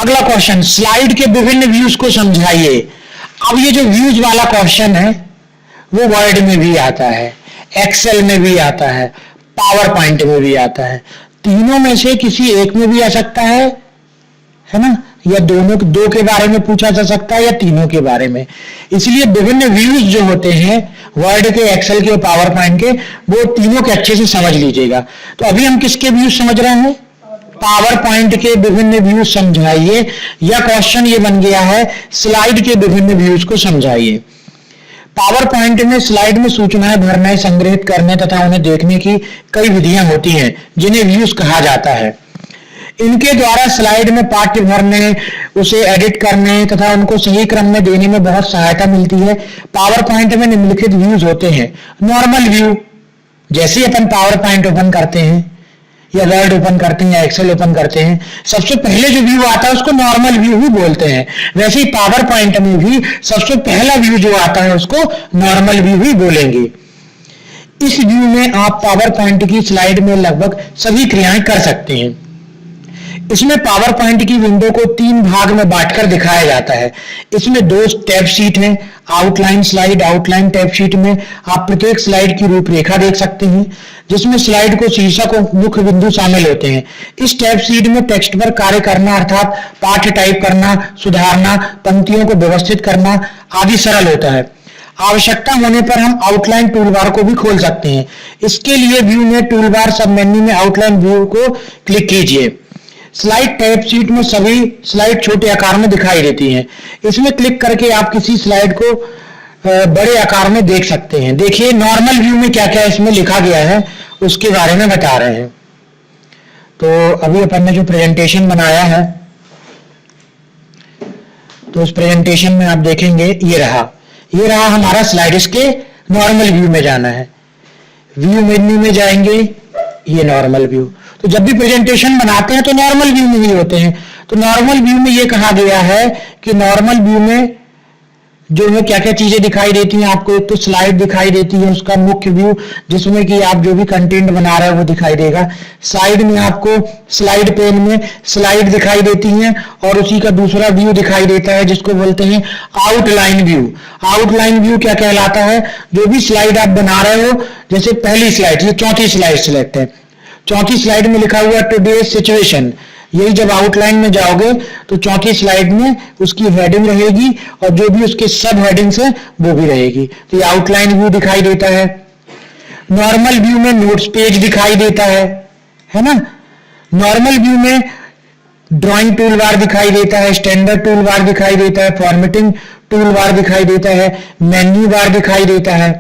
अगला question, slide के विभिन्न व्यूज को समझाइए। अब ये जो व्यूज वाला क्वेश्चन है वो वर्ड में भी आता है, एक्सेल में भी आता है, पावर पॉइंट में भी आता है। तीनों में से किसी एक में भी आ सकता है ना, या दोनों दो के बारे में पूछा जा सकता है या तीनों के बारे में। इसलिए विभिन्न व्यूज जो होते हैं वर्ड के, एक्सेल के और पावर पॉइंट के, वो तीनों के अच्छे से समझ लीजिएगा। तो अभी हम किसके व्यूज समझ रहे हैं? पावर पॉइंट के विभिन्न व्यूज समझाइए, या क्वेश्चन ये बन गया है स्लाइड के विभिन्न व्यूज को समझाइए। पावर पॉइंट में स्लाइड में सूचनाएं भरने, संग्रहित करने तथा उन्हें देखने की कई विधियां होती हैं जिन्हें व्यूज कहा जाता है। इनके द्वारा स्लाइड में पाठ्य भरने, उसे एडिट करने तथा उनको सही क्रम में देने में बहुत सहायता मिलती है। पावर पॉइंट में निम्नलिखित व्यूज होते हैं। नॉर्मल व्यू, जैसे अपन पावर पॉइंट ओपन करते हैं या वर्ड ओपन करते हैं या एक्सेल ओपन करते हैं, सबसे पहले जो व्यू आता है उसको नॉर्मल व्यू ही बोलते हैं। वैसे ही पावर पॉइंट में भी सबसे पहला व्यू जो आता है उसको नॉर्मल व्यू ही बोलेंगे। इस व्यू में आप पावर पॉइंट की स्लाइड में लगभग सभी क्रियाएं कर सकते हैं। इसमें पावर पॉइंट की विंडो को 3 भाग में बांटकर दिखाया जाता है। इसमें 2 टैब शीट हैं, outline slide. Outline tab sheet में आप प्रत्येक स्लाइड की रूपरेखा देख सकते हैं, जिसमें स्लाइड को शीर्षक और मुख्य बिंदु शामिल होते हैं। इस टैब शीट में टेक्स्ट पर कार्य करना अर्थात पाठ टाइप करना, सुधारना, पंक्तियों को व्यवस्थित करना आदि सरल होता है। आवश्यकता होने पर हम आउटलाइन टूलबार को भी खोल सकते हैं। इसके लिए व्यू में टूलबार सब मेन्यू में आउटलाइन व्यू को क्लिक कीजिए। स्लाइड टैब शीट में सभी स्लाइड छोटे आकार में दिखाई देती हैं। इसमें क्लिक करके आप किसी स्लाइड को बड़े आकार में देख सकते हैं। देखिए नॉर्मल व्यू में क्या क्या इसमें लिखा गया है उसके बारे में बता रहे हैं। तो अभी अपन ने जो प्रेजेंटेशन बनाया है, तो उस प्रेजेंटेशन में आप देखेंगे ये रहा हमारा स्लाइड। इसके नॉर्मल व्यू में जाना है, व्यू मेन्यू में जाएंगे, ये नॉर्मल व्यू। तो जब भी प्रेजेंटेशन बनाते हैं तो नॉर्मल व्यू में ही होते हैं। तो नॉर्मल व्यू में ये कहा गया है कि नॉर्मल व्यू में जो है क्या क्या चीजें दिखाई देती हैं आपको। एक तो स्लाइड दिखाई देती है, उसका मुख्य व्यू जिसमें कि आप जो भी कंटेंट बना रहे हैं वो दिखाई देगा। साइड में आपको स्लाइड पेन में स्लाइड दिखाई देती हैं और उसी का दूसरा व्यू दिखाई देता है जिसको बोलते हैं आउटलाइन व्यू। आउटलाइन व्यू क्या कहलाता है? जो भी स्लाइड आप बना रहे हो, जैसे पहली स्लाइड, ये चौथी स्लाइड सिलेक्ट है, चौथी स्लाइड में लिखा हुआ टुडे सिचुएशन, यही जब आउटलाइन में जाओगे तो चौथी स्लाइड में उसकी हेडिंग रहेगी और जो भी उसके सब हेडिंग्स है वो भी रहेगी। तो ये आउटलाइन व्यू दिखाई देता है। नॉर्मल व्यू में नोट्स पेज दिखाई देता है ना। नॉर्मल व्यू में ड्राइंग टूल बार दिखाई देता है, स्टैंडर्ड टूल बार दिखाई देता है, फॉर्मेटिंग टूल बार दिखाई देता है, मेन्यू बार दिखाई देता है,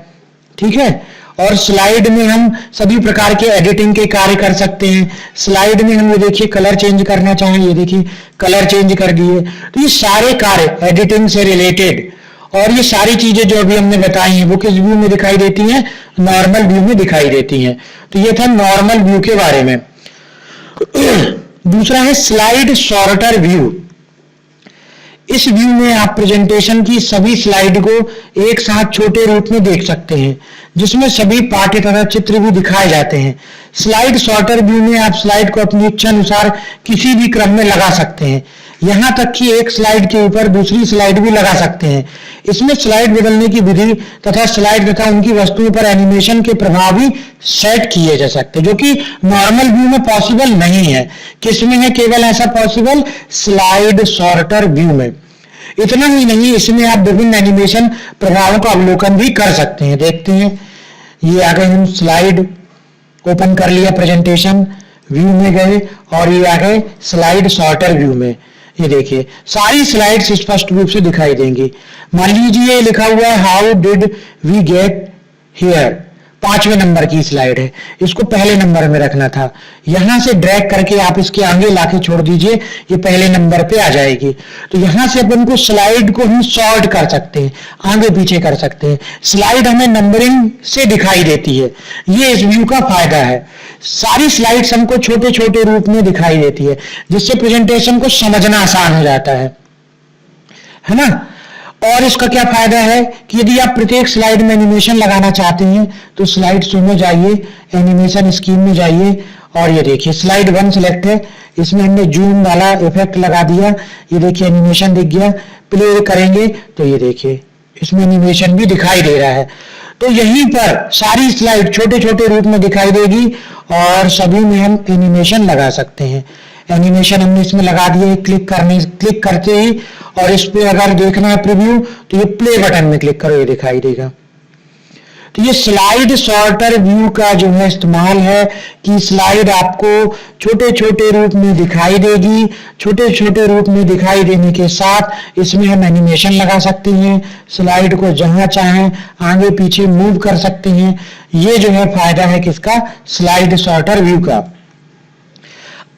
ठीक है। और स्लाइड में हम सभी प्रकार के एडिटिंग के कार्य कर सकते हैं। स्लाइड में हम ये देखिए कलर चेंज करना चाहें, ये देखिए कलर चेंज कर दिए। तो ये सारे कार्य एडिटिंग से रिलेटेड और ये सारी चीजें जो अभी हमने बताई हैं वो किस व्यू में दिखाई देती हैं? नॉर्मल व्यू में दिखाई देती हैं। तो ये था नॉर्मल व्यू के बारे में। दूसरा है स्लाइड सॉर्टर व्यू। इस व्यू में आप प्रेजेंटेशन की सभी स्लाइड को एक साथ छोटे रूप में देख सकते हैं, जिसमें सभी पाठ्य तथा चित्र भी दिखाए जाते हैं। स्लाइड सॉर्टर व्यू में आप स्लाइड को अपनी इच्छा अनुसार किसी भी क्रम में लगा सकते हैं, यहां तक कि एक स्लाइड के ऊपर दूसरी स्लाइड भी लगा सकते हैं। इसमें स्लाइड बदलने की विधि तथा स्लाइड तथा उनकी वस्तुओं पर एनिमेशन के प्रभाव भी सेट किए जा सकते हैं, जो कि नॉर्मल व्यू में पॉसिबल नहीं है। किसमें है केवल ऐसा पॉसिबल? स्लाइड सॉर्टर व्यू में। इतना ही नहीं, इसमें आप विभिन्न एनिमेशन प्रभावों का अवलोकन भी कर सकते हैं। देखते हैं, ये आ गए, हम स्लाइड ओपन कर लिया, प्रेजेंटेशन व्यू में गए और ये आ गए स्लाइड सॉर्टर व्यू में। ये देखिए सारी स्लाइड्स स्पष्ट रूप से दिखाई देंगी। मान लीजिए लिखा हुआ है how did we get here, 5वें नंबर की स्लाइड है, इसको पहले नंबर में रखना था। यहां से ड्रैग करके आप इसके आगे लाके छोड़ दीजिए, ये पहले नंबर पे आ जाएगी। तो यहां से अपन को स्लाइड को हम सॉर्ट कर सकते हैं, आगे पीछे कर सकते हैं। स्लाइड हमें नंबरिंग से दिखाई देती है, ये इस व्यू का फायदा है। सारी स्लाइड्स हमको छोटे छोटे रूप में दिखाई देती है, जिससे प्रेजेंटेशन को समझना आसान हो जाता है ना। और इसका क्या फायदा है कि यदि आप प्रत्येक स्लाइड में एनिमेशन लगाना चाहते हैं तो स्लाइड शो में जाइए, एनिमेशन स्कीम में जाइए और ये देखिए स्लाइड 1 सिलेक्ट है, इसमें हमने जूम वाला इफेक्ट लगा दिया, ये देखिए एनिमेशन दिख गया। प्ले करेंगे तो ये देखिए इसमें एनिमेशन भी दिखाई दे रहा है। तो यहीं पर सारी स्लाइड छोटे छोटे रूप में दिखाई देगी और सभी में हम एनिमेशन लगा सकते हैं। एनिमेशन हमने इसमें लगा दिया, क्लिक करते ही, और इस पे अगर देखना है प्रीव्यू तो ये प्ले बटन में क्लिक करो, ये दिखाई देगा। तो ये स्लाइड सॉर्टर व्यू का जो है इस्तेमाल है कि स्लाइड आपको छोटे छोटे रूप में दिखाई देगी। छोटे छोटे रूप में दिखाई देने के साथ इसमें हम एनिमेशन लगा सकते हैं, स्लाइड को जहां चाहें आगे पीछे मूव कर सकते हैं। ये जो है फायदा है किसका, स्लाइड सॉर्टर व्यू का।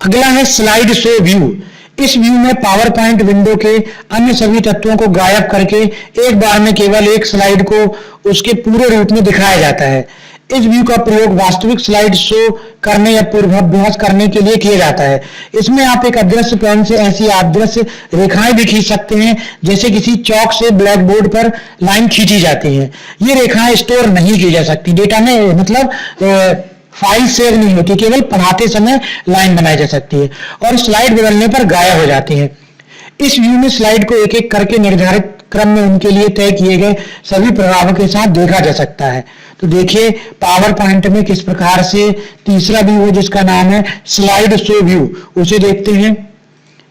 अगला है स्लाइड शो व्यू। इस व्यू में पावर पॉइंट विंडो के अन्य सभी तत्वों को गायब करके एक बार में केवल एक स्लाइड को उसके पूरे रूप में दिखाया जाता है। इस व्यू का प्रयोग वास्तविक स्लाइड शो करने या पूर्वाभ्यास करने के लिए किया जाता है। इसमें आप एक अदृश्य पेन से ऐसी अदृश्य रेखाएं भी खींच सकते हैं जैसे किसी चौक से ब्लैक बोर्ड पर लाइन खींची जाती है। ये रेखाएं स्टोर नहीं की जा सकती, डेटा में मतलब फाइल सेव नहीं होती, केवल पढ़ाते समय लाइन बनाई जा सकती है और स्लाइड बदलने पर गायब हो जाती है। इस व्यू में स्लाइड को एक एक करके निर्धारित क्रम में उनके लिए तय किए गए सभी प्रभावों के साथ देखा जा सकता है। तो देखिए पावर पॉइंट में किस प्रकार से तीसरा व्यू है जिसका नाम है स्लाइड शो व्यू, उसे देखते हैं।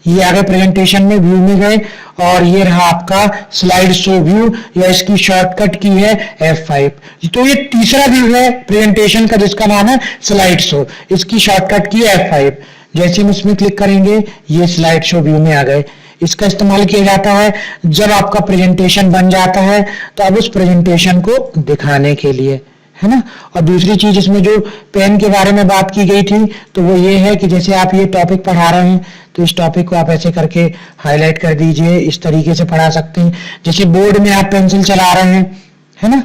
ये आगे प्रेजेंटेशन में व्यू में गए और ये रहा आपका स्लाइड शो व्यू, या इसकी शॉर्टकट की है F5। तो ये तीसरा व्यू है प्रेजेंटेशन का जिसका नाम है स्लाइड शो, इसकी शॉर्टकट की है F5। जैसे हम इसमें क्लिक करेंगे ये स्लाइड शो व्यू में आ गए। इसका इस्तेमाल किया जाता है जब आपका प्रेजेंटेशन बन जाता है तो अब उस प्रेजेंटेशन को दिखाने के लिए, है ना। और दूसरी चीज इसमें जो पेन के बारे में बात की गई थी तो वो ये है कि जैसे आप ये टॉपिक पढ़ा रहे हैं तो इस टॉपिक को आप ऐसे करके हाईलाइट कर दीजिए, इस तरीके से पढ़ा सकते हैं जैसे बोर्ड में आप पेंसिल चला रहे हैं, है ना।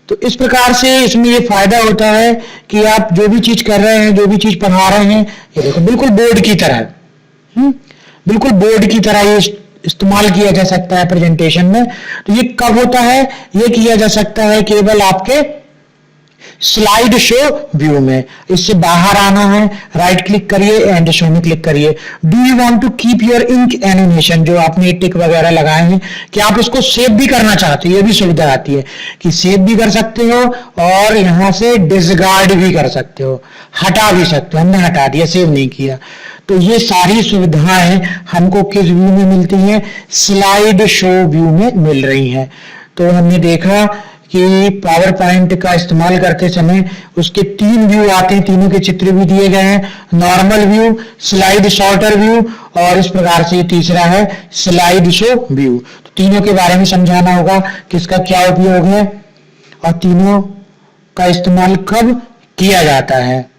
तो इस प्रकार से इसमें ये फायदा होता है कि आप जो भी चीज कर रहे हैं, जो भी चीज पढ़ा रहे हैं, ये देखो बिल्कुल बोर्ड की तरह, बिल्कुल बोर्ड की तरह ये इस्तेमाल किया जा सकता है प्रेजेंटेशन में। तो ये कब होता है, ये किया जा सकता है केवल आपके स्लाइड शो व्यू में। इससे बाहर आना है, राइट क्लिक करिए, एंड शो में क्लिक करिए। Do you want to keep your ink animation, जो आपने टिक वगैरह लगाए हैं, कि आप इसको सेव भी करना चाहते हो, ये भी सुविधा आती है कि सेव भी कर सकते हो और यहां से डिसगार्ड भी कर सकते हो, हटा भी सकते हो। हमने हटा दिया, सेव नहीं किया। तो ये सारी सुविधाएं हमको किस व्यू में मिलती हैं, स्लाइड शो व्यू में मिल रही हैं। तो हमने देखा कि पावर पॉइंट का इस्तेमाल करते समय उसके 3 व्यू आते हैं, तीनों के चित्र भी दिए गए हैं, normal view, slide sorter view और इस प्रकार से तीसरा है स्लाइड शो व्यू। तो तीनों के बारे में समझाना होगा किसका क्या उपयोग है और तीनों का इस्तेमाल कब किया जाता है।